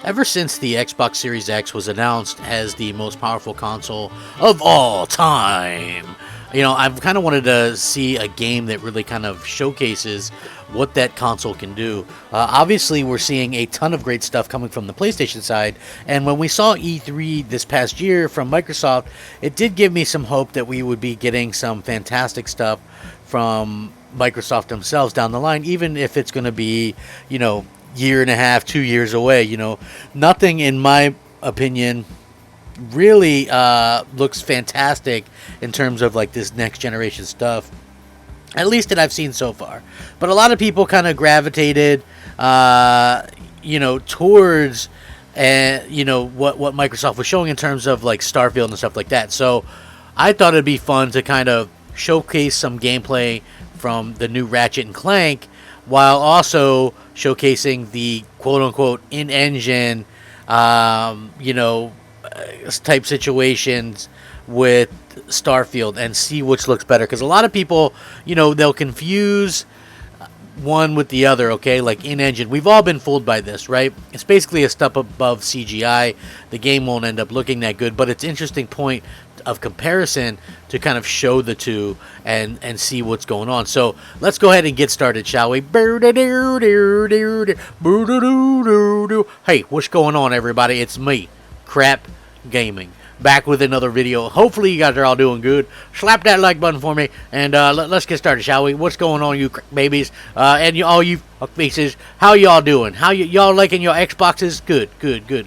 Ever since the Xbox Series X was announced as the most powerful console of all time, I've kind of wanted to see a game that really kind of showcases what that console can do. Obviously, we're seeing a ton of great stuff coming from the PlayStation side, and when we saw E3 this past year from Microsoft, it did give me some hope that we would be getting some fantastic stuff from Microsoft themselves down the line, even if it's going to be, year and a half, 2 years away. Nothing in my opinion really looks fantastic in terms of like this next generation stuff, at least that I've seen so far. But a lot of people kind of gravitated, towards, what Microsoft was showing in terms of like Starfield and stuff like that. So I thought it'd be fun to kind of showcase some gameplay from the new Ratchet and Clank, while also showcasing the quote-unquote in-engine, type situations with Starfield, and see which looks better. Because a lot of people, they'll confuse one with the other, okay? Like in-engine. We've all been fooled by this, right? It's basically a step above CGI. The game won't end up looking that good, but it's an interesting point of comparison to kind of show the two and see what's going on. So let's go ahead and get started, shall we? Hey, what's going on, everybody? It's me, Crap Gaming, back with another video. Hopefully you guys are all doing good. Slap that like button for me, and let's get started, shall we? What's going on, you babies, and all you faces? How y'all doing? How y'all liking your Xboxes? Good.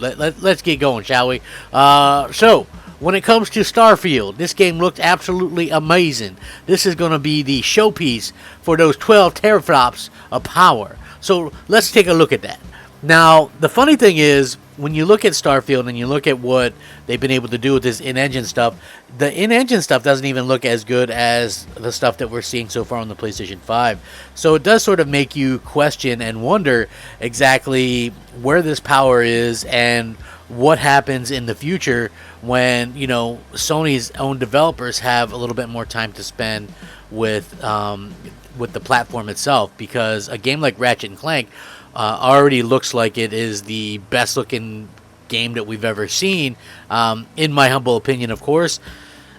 Let's get going, shall we? So when it comes to Starfield, this game looked absolutely amazing. This is going to be the showpiece for those 12 teraflops of power. So let's take a look at that. Now, the funny thing is, when you look at Starfield and you look at what they've been able to do with this in-engine stuff, the in-engine stuff doesn't even look as good as the stuff that we're seeing so far on the PlayStation 5. So it does sort of make you question and wonder exactly where this power is and what happens in the future when, Sony's own developers have a little bit more time to spend with the platform itself. Because a game like Ratchet and Clank already looks like it is the best looking game that we've ever seen, in my humble opinion, of course.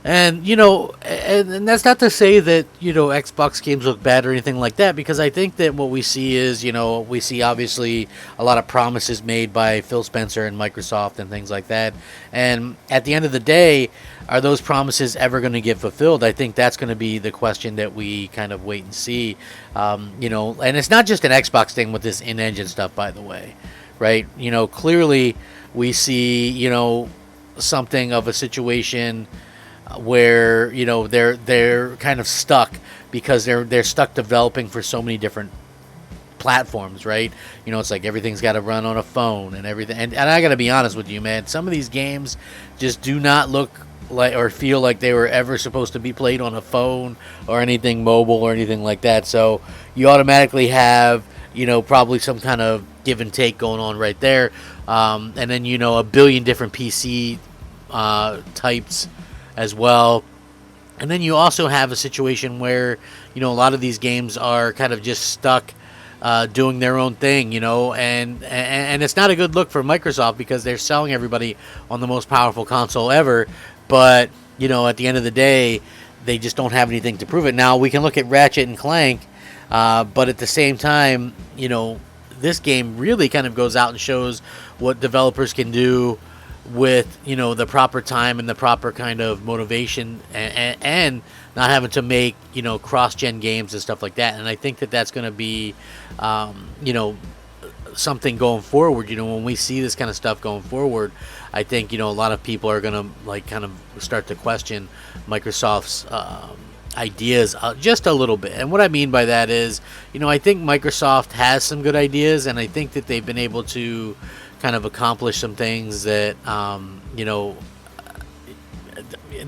And and that's not to say that Xbox games look bad or anything like that, because I think that what we see is we see obviously a lot of promises made by Phil Spencer and Microsoft and things like that, and at the end of the day, are those promises ever going to get fulfilled? I think that's going to be the question that we kind of wait and see. And it's not just an Xbox thing with this in-engine stuff, by the way, right? Clearly we see something of a situation where they're kind of stuck because they're stuck developing for so many different platforms, right? It's like everything's got to run on a phone and everything. And I got to be honest with you, man, some of these games just do not look like or feel like they were ever supposed to be played on a phone or anything mobile or anything like that. So you automatically have probably some kind of give and take going on right there, and then a billion different PC types as well. And then you also have a situation where a lot of these games are kind of just stuck doing their own thing, and it's not a good look for Microsoft, because they're selling everybody on the most powerful console ever, but at the end of the day, they just don't have anything to prove it. Now we can look at Ratchet and Clank, but at the same time, this game really kind of goes out and shows what developers can do with the proper time and the proper kind of motivation, and not having to make cross-gen games and stuff like that. And I think that that's going to be something going forward. When we see this kind of stuff going forward, I think a lot of people are going to kind of start to question Microsoft's ideas just a little bit. And what I mean by that is, I think Microsoft has some good ideas, and I think that they've been able to kind of accomplish some things that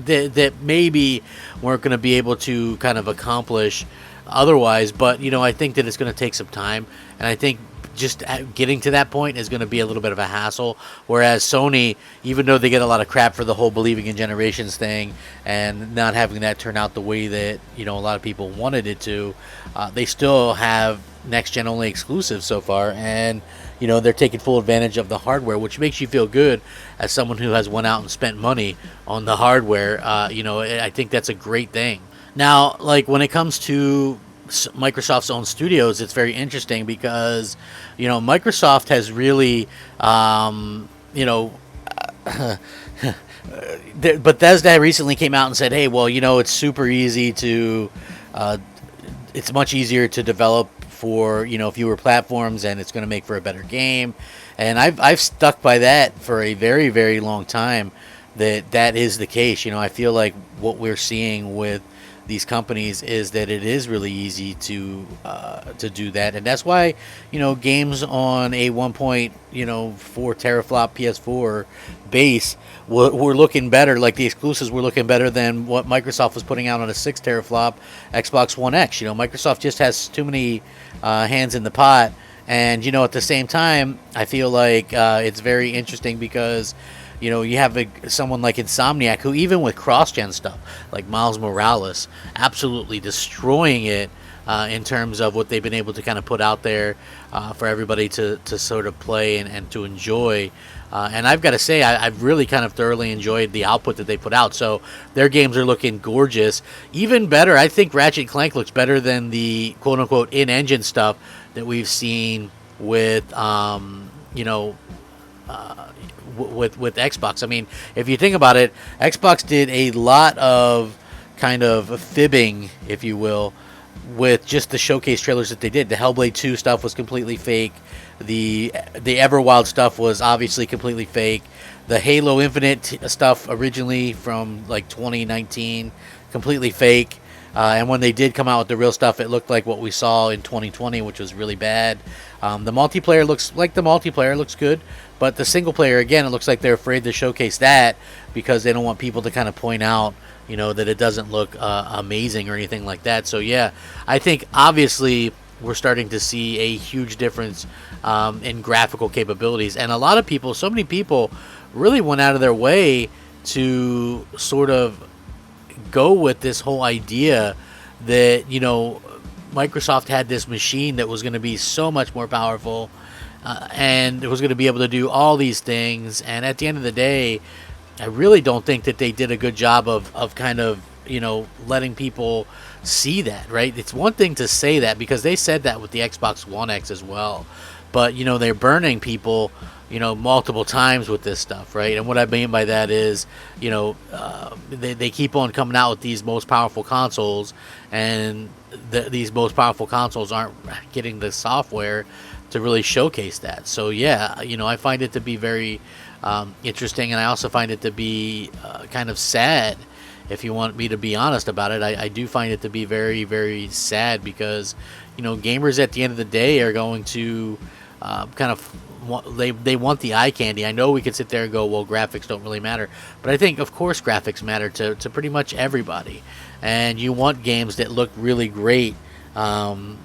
that maybe weren't going to be able to kind of accomplish otherwise. But I think that it's going to take some time, and I think just getting to that point is going to be a little bit of a hassle. Whereas Sony, even though they get a lot of crap for the whole believing in generations thing and not having that turn out the way that a lot of people wanted it to, they still have next gen only exclusives so far. And they're taking full advantage of the hardware, which makes you feel good as someone who has went out and spent money on the hardware. I think that's a great thing. Now, like when it comes to Microsoft's own studios, it's very interesting because, Microsoft has really, Bethesda recently came out and said, hey, well, it's super easy to, it's much easier to develop for, fewer platforms, and it's going to make for a better game. And I've stuck by that for a very, very long time, that is the case. I feel like what we're seeing with these companies is that it is really easy to do that, and that's why games on a 1.4 teraflop PS4 base were looking better. Like the exclusives were looking better than what Microsoft was putting out on a 6 teraflop Xbox One X. Microsoft just has too many hands in the pot, and at the same time, I feel like it's very interesting because you have someone like Insomniac, who even with cross-gen stuff, like Miles Morales, absolutely destroying it in terms of what they've been able to kind of put out there for everybody to sort of play and to enjoy. And I've got to say, I've really kind of thoroughly enjoyed the output that they put out. So their games are looking gorgeous. Even better, I think Ratchet and Clank looks better than the quote-unquote in-engine stuff that we've seen with, with Xbox. I mean, if you think about it, Xbox did a lot of kind of fibbing, if you will, with just the showcase trailers that they did. The Hellblade 2 stuff was completely fake. The Everwild stuff was obviously completely fake. The Halo Infinite stuff originally from like 2019, completely fake. And when they did come out with the real stuff, it looked like what we saw in 2020, which was really bad. The multiplayer looks good, but the single player, again, it looks like they're afraid to showcase that because they don't want people to kind of point out, that it doesn't look amazing or anything like that. So yeah, I think obviously we're starting to see a huge difference in graphical capabilities, and a lot of people, so many people, really went out of their way to sort of go with this whole idea that Microsoft had this machine that was going to be so much more powerful and it was going to be able to do all these things. And at the end of the day, I really don't think that they did a good job of kind of letting people see that, right? It's one thing to say that, because they said that with the Xbox One X as well, but they're burning people multiple times with this stuff, right? And what I mean by that is, they keep on coming out with these most powerful consoles, and these most powerful consoles aren't getting the software to really showcase that. So yeah, I find it to be very interesting, and I also find it to be kind of sad. If you want me to be honest about it, I do find it to be very, very sad, because gamers at the end of the day are going to kind of they want the eye candy. I know we could sit there and go, well, graphics don't really matter, but I think of course graphics matter to pretty much everybody, and you want games that look really great, and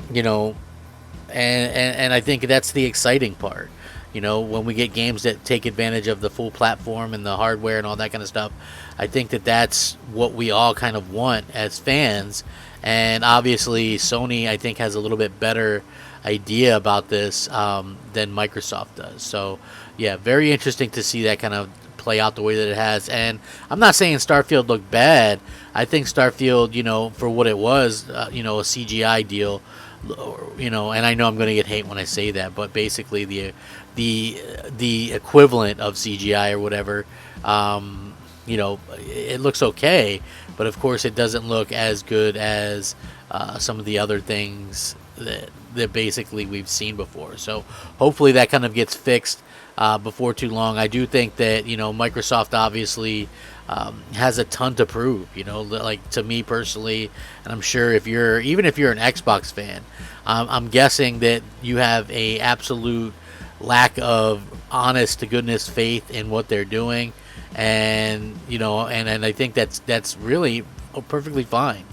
I think that's the exciting part. When we get games that take advantage of the full platform and the hardware and all that kind of stuff, I think that that's what we all kind of want as fans. And obviously Sony, I think, has a little bit better idea about this than Microsoft does. So yeah, very interesting to see that kind of play out the way that it has. And I'm not saying Starfield looked bad. I think Starfield, for what it was, a CGI deal, and I know I'm going to get hate when I say that, but basically the equivalent of CGI or whatever, it looks okay, but of course it doesn't look as good as some of the other things that basically we've seen before. So hopefully that kind of gets fixed before too long. I do think that Microsoft obviously has a ton to prove. Like to me personally, and I'm sure even if you're an Xbox fan, I'm guessing that you have a absolute lack of honest to goodness faith in what they're doing, and and I think that's really perfectly fine.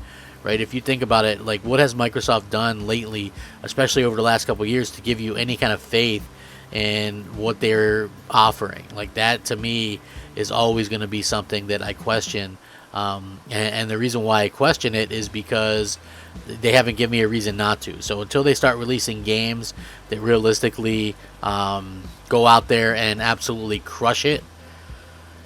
Right, if you think about it, like what has Microsoft done lately, especially over the last couple of years, to give you any kind of faith in what they're offering? Like that, to me, is always going to be something that I question And the reason why I question it is because they haven't given me a reason not to. So until they start releasing games that realistically go out there and absolutely crush it,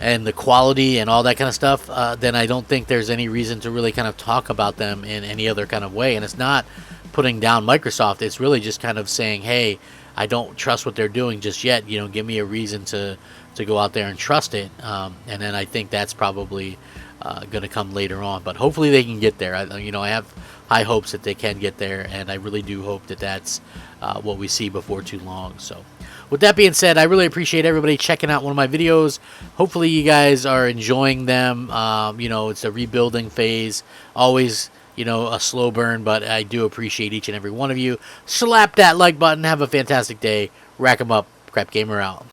and the quality and all that kind of stuff, then I don't think there's any reason to really kind of talk about them in any other kind of way. And it's not putting down Microsoft. It's really just kind of saying, hey, I don't trust what they're doing just yet. You know, give me a reason to go out there and trust it. And then I think that's probably going to come later on. But hopefully they can get there. I have high hopes that they can get there, and I really do hope that that's what we see before too long. So with that being said, I really appreciate everybody checking out one of my videos. Hopefully you guys are enjoying them. It's a rebuilding phase. Always, a slow burn, but I do appreciate each and every one of you. Slap that like button. Have a fantastic day. Rack 'em up. Crap Gamer out.